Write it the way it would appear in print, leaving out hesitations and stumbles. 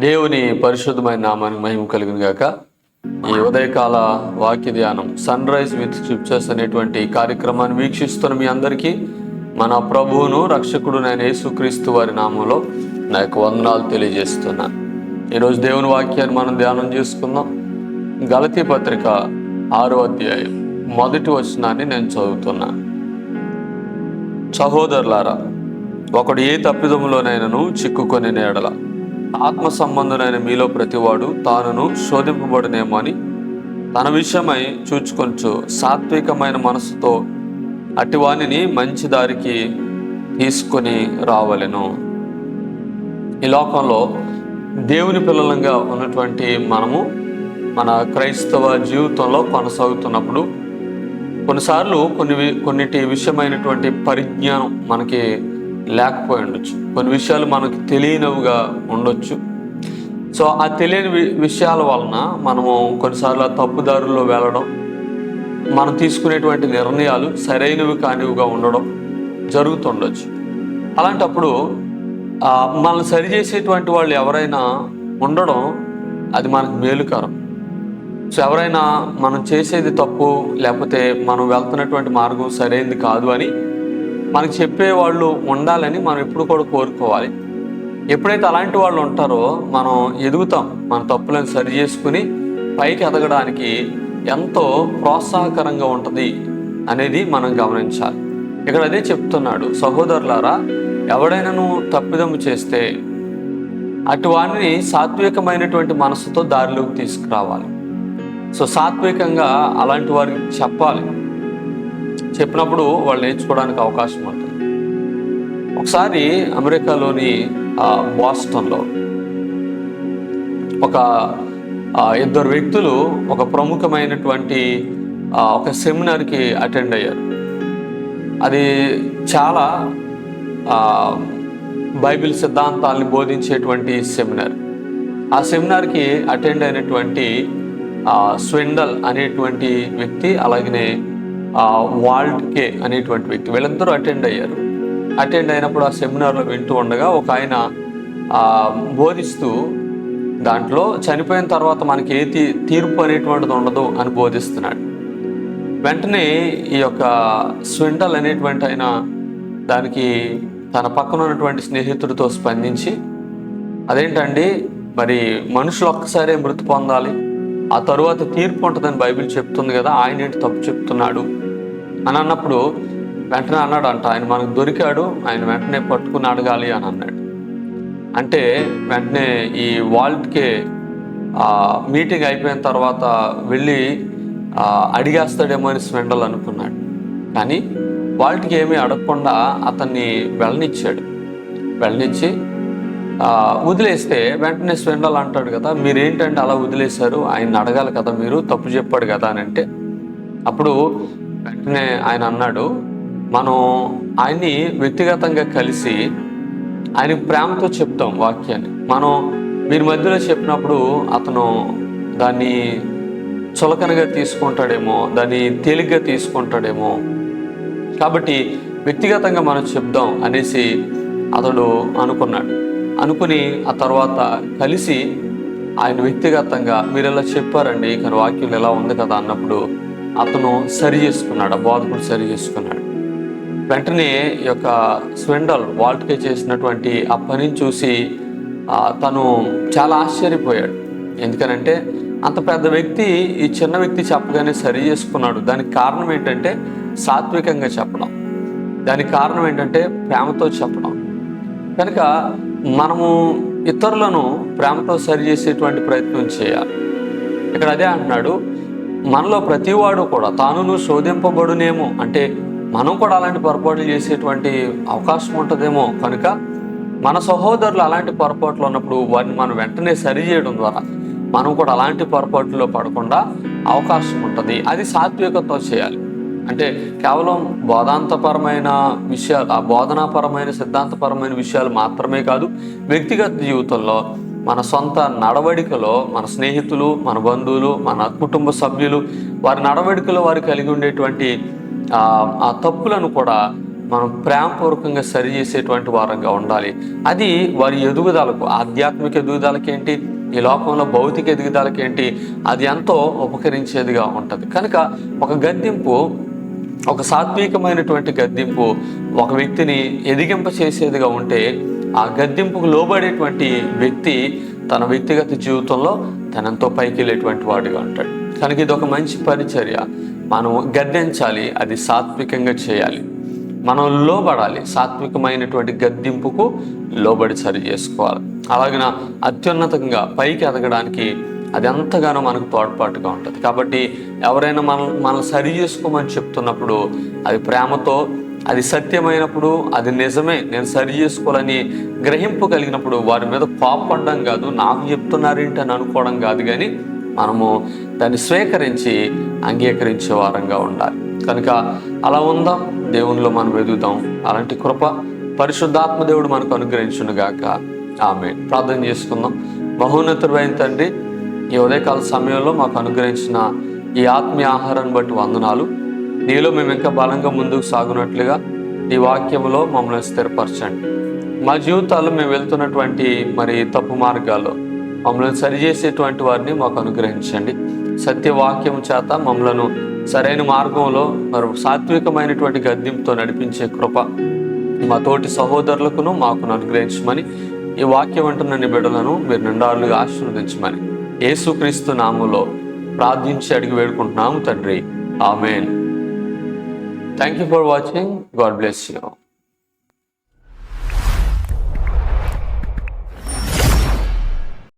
దేవుని పరిశుద్ధమైన నామానికి మహిమ కలుగును గాక. ఈ ఉదయకాల వాక్య ధ్యానం సన్ రైజ్ విత్ స్క్రిప్చర్స్ అనేటువంటి కార్యక్రమాన్ని వీక్షిస్తున్న మీ అందరికీ మన ప్రభువును రక్షకుడునైన యేసుక్రీస్తు వారి నామంలో నా యొక్క వందనాలు తెలియజేస్తున్నాను. ఈరోజు దేవుని వాక్యాన్ని మనం ధ్యానం చేసుకుందాం. గలతీ పత్రిక 6వ అధ్యాయం 1వ వచనాన్ని నేను చదువుతున్నాను. సహోదరులారా, ఒకడు ఏ తప్పిదములోనైనను చిక్కుకొని ఎడల ఆత్మ సంబంధులైన మీలో ప్రతివాడు తానును శోధింపబడునేమో అని తన విషయమై చూచుకొంచు సాత్వికమైన మనసుతో అటివానిని మంచి దారికి తీసుకొని రావలెను. ఈ లోకంలో దేవుని పిల్లలంగా ఉన్నటువంటి మనము మన క్రైస్తవ జీవితంలో కొనసాగుతున్నప్పుడు కొన్నిసార్లు కొన్నిటి విషయమైనటువంటి పరిజ్ఞానం మనకి లేకపోయి ఉండొచ్చు. కొన్ని విషయాలు మనకు తెలియనివిగా ఉండొచ్చు. సో ఆ తెలియని విషయాల వలన మనము కొన్నిసార్లు తప్పుదారుల్లో వెళ్ళడం, మనం తీసుకునేటువంటి నిర్ణయాలు సరైనవి కానివిగా ఉండడం జరుగుతుండొచ్చు. అలాంటప్పుడు మనల్ని సరిచేసేటువంటి వాళ్ళు ఎవరైనా ఉండడం అది మనకు మేలుకరం. సో ఎవరైనా మనం చేసేది తప్పు, లేకపోతే మనం వెళ్తున్నటువంటి మార్గం సరైనది కాదు అని మనకు చెప్పేవాళ్ళు ఉండాలని మనం ఎప్పుడు కూడా కోరుకోవాలి. ఎప్పుడైతే అలాంటి వాళ్ళు ఉంటారో మనం ఎదుగుతాం. మన తప్పులను సరి చేసుకుని పైకి ఎదగడానికి ఎంతో ప్రోత్సాహకరంగా ఉంటుంది అనేది మనం గమనించాలి. ఇక్కడ అదే చెప్తున్నాడు, సహోదరులారా, ఎవడైనాను తప్పిదము చేస్తే అటు వారిని సాత్వికమైనటువంటి మనసుతో దారిలోకి తీసుకురావాలి. సో సాత్వికంగా అలాంటి వారికి చెప్పాలి. చెప్పినప్పుడు వాళ్ళు నేర్చుకోవడానికి అవకాశం ఉంటుంది. ఒకసారి అమెరికాలోని బోస్టన్లో ఒక ఇద్దరు వ్యక్తులు ఒక ప్రముఖమైనటువంటి ఒక సెమినార్కి అటెండ్ అయ్యారు. అది చాలా బైబిల్ సిద్ధాంతాలని బోధించేటువంటి సెమినార్. ఆ సెమినార్కి అటెండ్ అయినటువంటి స్వెండల్ అనేటువంటి వ్యక్తి, అలాగనే వాల్డ్కే అనేటువంటి వ్యక్తి, వీళ్ళందరూ అటెండ్ అయ్యారు. అటెండ్ అయినప్పుడు ఆ సెమినార్లో వింటూ ఉండగా ఒక ఆయన బోధిస్తూ దాంట్లో చనిపోయిన తర్వాత మనకి ఏ తీర్పు అనేటువంటిది ఉండదు అని బోధిస్తున్నాడు. వెంటనే ఈ యొక్క స్వెండల్ అనేటువంటి ఆయన దానికి తన పక్కన ఉన్నటువంటి స్నేహితుడితో స్పందించి, అదేంటండి, మరి మనుషులు ఒక్కసారే మృతి పొందాలి, ఆ తరువాత తీర్పు ఉంటుందని బైబిల్ చెప్తుంది కదా, ఆయన ఏంటి తప్పు చెప్తున్నాడు అని అన్నప్పుడు వెంటనే అన్నాడంట, ఆయన మనకు దొరికాడు, ఆయన వెంటనే పట్టుకుని అడగాలి అని అన్నాడు. అంటే వెంటనే ఈ వాల్ట్కే మీటింగ్ అయిపోయిన తర్వాత వెళ్ళి అడిగేస్తాడేమో అని స్వెండల్ అనుకున్నాడు. కానీ వాల్ట్కి ఏమీ అడగకుండా అతన్ని వెళ్ళనిచ్చి వదిలేస్తే వెంటనే స్వెండల్ అంటాడు కదా, మీరేంటంటే అలా వదిలేశారు, ఆయన అడగాలి కదా, మీరు తప్పు చెప్పాడు కదా అని అంటే, అప్పుడు వెంటనే ఆయన అన్నాడు, మనం ఆయన్ని వ్యక్తిగతంగా కలిసి ఆయనకు ప్రేమతో చెప్తాం వాక్యాన్ని. మనం మీరు మధ్యలో చెప్పినప్పుడు అతను దాన్ని చులకనగా తీసుకుంటాడేమో, దాన్ని తేలిగ్గా తీసుకుంటాడేమో, కాబట్టి వ్యక్తిగతంగా మనం చెప్దాం అనేసి అతడు అనుకుని ఆ తర్వాత కలిసి ఆయన వ్యక్తిగతంగా మీరు ఇలా చెప్పారండి, కానీ వాక్యం ఎలా ఉంది కదా అన్నప్పుడు అతను సరి చేసుకున్నాడు, ఆ బోధకుడు సరి చేసుకున్నాడు. వెంటనే ఈ యొక్క స్వెండల్ వాల్ట్కే చేసినటువంటి ఆ పనిని చూసి తను చాలా ఆశ్చర్యపోయాడు. ఎందుకనంటే అంత పెద్ద వ్యక్తి ఈ చిన్న వ్యక్తి చెప్పగానే సరి చేసుకున్నాడు. దానికి కారణం ఏంటంటే సాత్వికంగా చెప్పడం, దానికి కారణం ఏంటంటే ప్రేమతో చెప్పడం. కనుక మనము ఇతరులను ప్రేమతో సరి చేసేటువంటి ప్రయత్నం చేయాలి. ఇక్కడ అదే అంటున్నాడు, మనలో ప్రతివాడు కూడా తానును శోధింపబడునేమో, అంటే మనం కూడా అలాంటి పొరపాట్లు చేసేటువంటి అవకాశం ఉంటుందేమో. కనుక మన సహోదరులు అలాంటి పొరపాట్లు ఉన్నప్పుడు వారిని మనం వెంటనే సరి చేయడం ద్వారా మనం కూడా అలాంటి పొరపాట్లలో పడకుండా అవకాశం ఉంటుంది. అది సాత్వికతో చేయాలి. అంటే కేవలం బోధాంతపరమైన విషయాలు, ఆ బోధనాపరమైన సిద్ధాంతపరమైన విషయాలు మాత్రమే కాదు, వ్యక్తిగత జీవితంలో మన సొంత నడవడికలో మన స్నేహితులు, మన బంధువులు, మన కుటుంబ సభ్యులు, వారి నడవడికలో వారు కలిగి ఉండేటువంటి ఆ తప్పులను కూడా మనం ప్రేమపూర్వకంగా సరి చేసేటువంటి వారంగా ఉండాలి. అది వారి ఎదుగుదలకు, ఆధ్యాత్మిక ఎదుగుదలకి ఏంటి, ఈ లోకంలో భౌతిక ఎదుగుదలకి ఏంటి, అది ఎంతో ఉపకరించేదిగా ఉంటుంది. కనుక ఒక గద్దింపు, ఒక సాత్వికమైనటువంటి గద్దింపు ఒక వ్యక్తిని ఎదిగింప చేసేదిగా ఉంటే, ఆ గద్దింపుకు లోబడేటువంటి వ్యక్తి తన వ్యక్తిగత జీవితంలో తనంతో పైకి వెళ్ళేటువంటి వాడిగా ఉంటాడు. కనుక ఇది ఒక మంచి పరిచర్య. మనం గద్దించాలి, అది సాత్వికంగా చేయాలి. మనం లోబడాలి, సాత్వికమైనటువంటి గద్దింపుకు లోబడి సరి చేసుకోవాలి. అలాగిన అత్యున్నతంగా పైకి ఎదగడానికి అది ఎంతగానో మనకు తోడ్పాటుగా ఉంటుంది. కాబట్టి ఎవరైనా మనం సరి చేసుకోమని చెప్తున్నప్పుడు అది ప్రేమతో, అది సత్యమైనప్పుడు, అది నిజమే, నేను సరి చేసుకోవాలని గ్రహింపు కలిగినప్పుడు వారి మీద కోపపడడం కాదు, నాకు చెప్తున్నారేంటి అని అనుకోవడం కాదు, కానీ మనము దాన్ని స్వీకరించి అంగీకరించే వారంగా ఉండాలి. కనుక అలా ఉందాం, దేవునిలో మనం ఎదుగుదాం. అలాంటి కృప పరిశుద్ధాత్మ దేవుడు మనకు అనుగ్రహించునుగాక. ఆమేన్. ప్రార్థన చేసుకుందాం. మహోన్నతుడైన తండ్రి, ఈ ఉదయకాల సమయంలో మాకు అనుగ్రహించిన ఈ ఆత్మీయ ఆహారాన్ని బట్టి వందనాలు. నీలో మేము ఇంకా బలంగా ముందుకు సాగునట్లుగా ఈ వాక్యంలో మమ్మల్ని స్థిరపరచండి. మా జీవితాల్లో మేము వెళ్తున్నటువంటి తప్పు మార్గాల్లో మమ్మల్ని సరిచేసేటువంటి వారిని మాకు అనుగ్రహించండి. సత్యవాక్యం చేత మమ్మలను సరైన మార్గంలో సాత్వికమైనటువంటి గద్దింపుతో నడిపించే కృప మా తోటి సహోదరులకును మాకు అనుగ్రహించమని, ఈ వాక్యం అంటున్న బిడ్డలను మీరు నిండారులుగా ఆశీర్వదించమని యేసుక్రీస్తు నామములో ప్రార్థించి అడిగి వేడుకుంటున్నాము తండ్రి. ఆమేన్. Thank you for watching. God bless you.